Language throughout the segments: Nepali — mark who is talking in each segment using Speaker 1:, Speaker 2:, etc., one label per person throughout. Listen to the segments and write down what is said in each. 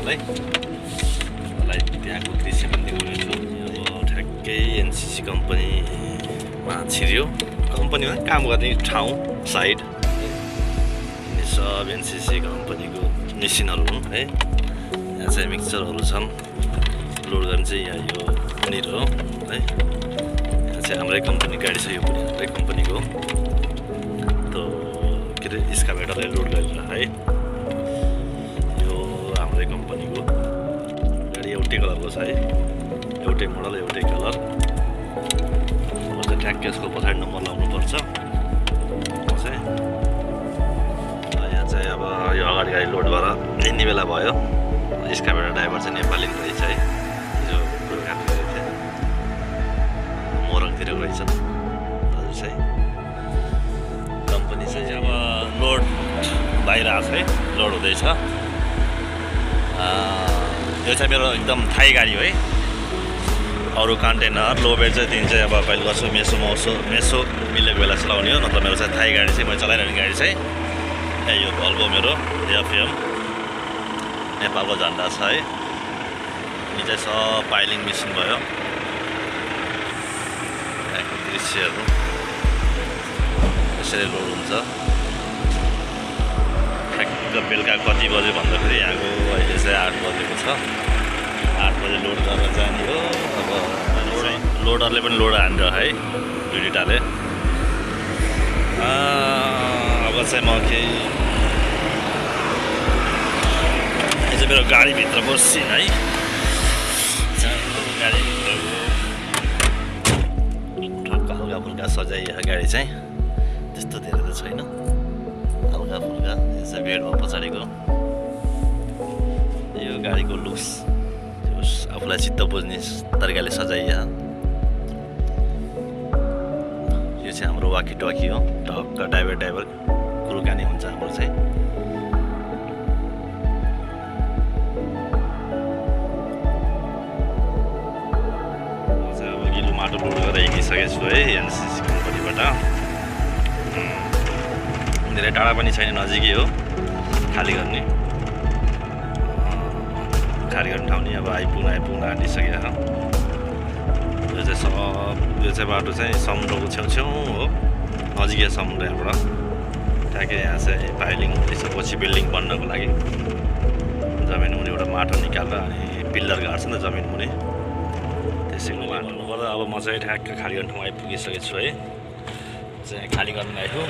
Speaker 1: तपाईँहरूलाई त्यहाँको दृश्य पनि देखाउनेछु। अब ठ्याक्कै एनसिसी कम्पनीमा छिर्यो। कम्पनी काम गर्ने ठाउँ साइड सब एनसिसी कम्पनीको मेसिनहरू हुन् है। यहाँ चाहिँ मिक्सचरहरू छन्। लोड गर्ने चाहिँ यहाँ यो पनिर हो है। यहाँ चाहिँ हाम्रै कम्पनी गाडी छ। यो पनि हाम्रै कम्पनीको त के अरे एक्सकाभेटरले लोड गरेर है। यो हाम्रै कम्पनीको गाडी एउटै कलरको छ है। एउटै मोडल एउटै कलर। अब चाहिँ ठ्याक्कै यसको पछाडि नम्बर लाउनुपर्छ चाहिँ। यहाँ चाहिँ अब यो अगाडि गाडी लोड भएर हिँड्ने बेला भयो। एक्सकाभेटर ड्राइभर चाहिँ नेपाली रहेछ है। जो प्रोग्राम गरेको थियो मोरङतिर रहेछ हजुर चाहिँ। कम्पनी चाहिँ अब लोड बाहिर आएको छ है। लोड हुँदैछ। यो चाहिँ मेरो एकदम थाई गाडी हो है। अरू कन्टेनर लो बेड चाहिँ दिन चाहिँ अब कहिले गर्छु मेसो मिलेको बेला चलाउने हो। नत्र मेरो चाहिँ थाई गाडी चाहिँ मैले चलाइरहने गाडी चाहिँ यो भल्भो मेरो एफएम नेपालको झन्डा छ है। यी चाहिँ सब पाइलिङ मेसिन भयो। यहाँको दृश्यहरू यसरी लोड हुन्छ। ठ्याक्क बेलुका कति बज्यो भन्दाखेरि यहाँको अहिले चाहिँ 8 बजेको छ। 8 बजे लोड गरेर जाने हो। अब लोडरले पनि लोड हान्छ है दुईटाले। अब चाहिँ म केही यो चाहिँ मेरो गाडीभित्र बस्छिन् है। गाडीभित्रको ठक्क हल्का फुल्का सजाइएको गाडी चाहिँ त्यस्तो धेरै त छैन। हल्का फुल्का यो चाहिँ बेडमा पछाडिको यो गाडीको लुक्स आफूलाई चित्त बुझ्ने तरिकाले सजाइयो। यो चाहिँ हाम्रो वाकी टकी हो। टक्क ड्राइभर कुराकानी हुन्छ हाम्रो चाहिँ। अब गिलो माटो लोड गरेर हिँडिसकेको छु है एनसिसी कम्पनीबाट। धेरै टाढा पनि छैन, नजिकै हो। खाली गर्ने ठाउँ नि अब आइपुग्न आँटिसकेको छ। यो चाहिँ बाटो चाहिँ समुद्रको छेउछेउ हो। नजिकै समुद्र यहाँबाट। ठ्याक्कै यहाँ चाहिँ पाइलिङ हुँदैछ। पछि बिल्डिङ बन्नको लागि जमिन मुनि एउटा माटो निकालेर अनि पिल्लर गाड्छ नि त जमिन मुनि। त्यसैको माटो गर्दा अब म चाहिँ ठ्याक्क खाली गर्ने ठाउँ आइपुगिसकेको छु है। चाहिँ खाली गर्न आएको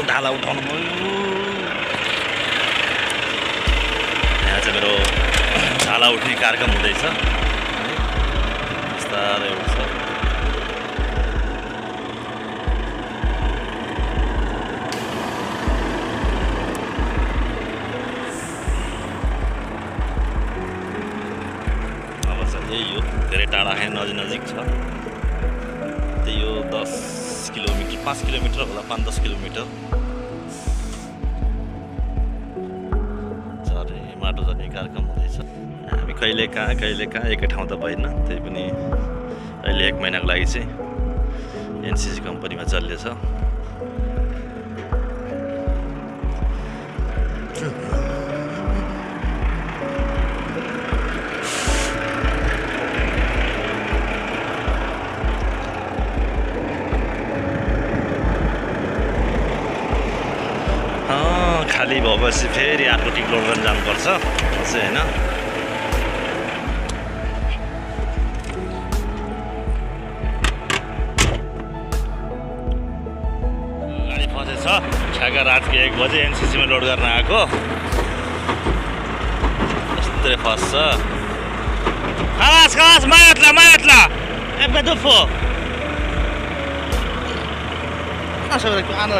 Speaker 1: ढाला उठाउनु भयो। यहाँ चाहिँ मेरो ढाला उठ्ने कार्यक्रम हुँदैछ। बिस्तारै उठ्छ। अब चाहिँ यही हो। धेरै टाढा होइन, नजिक छ। त्यही हो 10 किलोमिटर 5 किलोमिटर होला। 5-10 किलोमिटर माटो झर्ने कार्यक्रम हुँदैछ। हामी कहिले कहाँ एकै ठाउँ त भएन। त्यही पनि अहिले 1 महिनाको लागि चाहिँ एनसिसी कम्पनीमा चल्दैछ। खाली भएपछि फेरि अर्को टिक लोड गर्न जानुपर्छ चाहिँ होइन। गाडी फसेछ। ठ्याक्क रातको 1 बजे एनसिसीमा लोड गर्न आएको। यस्तै फस्छ। खलास मायातला एक दुफो सबैलाई आना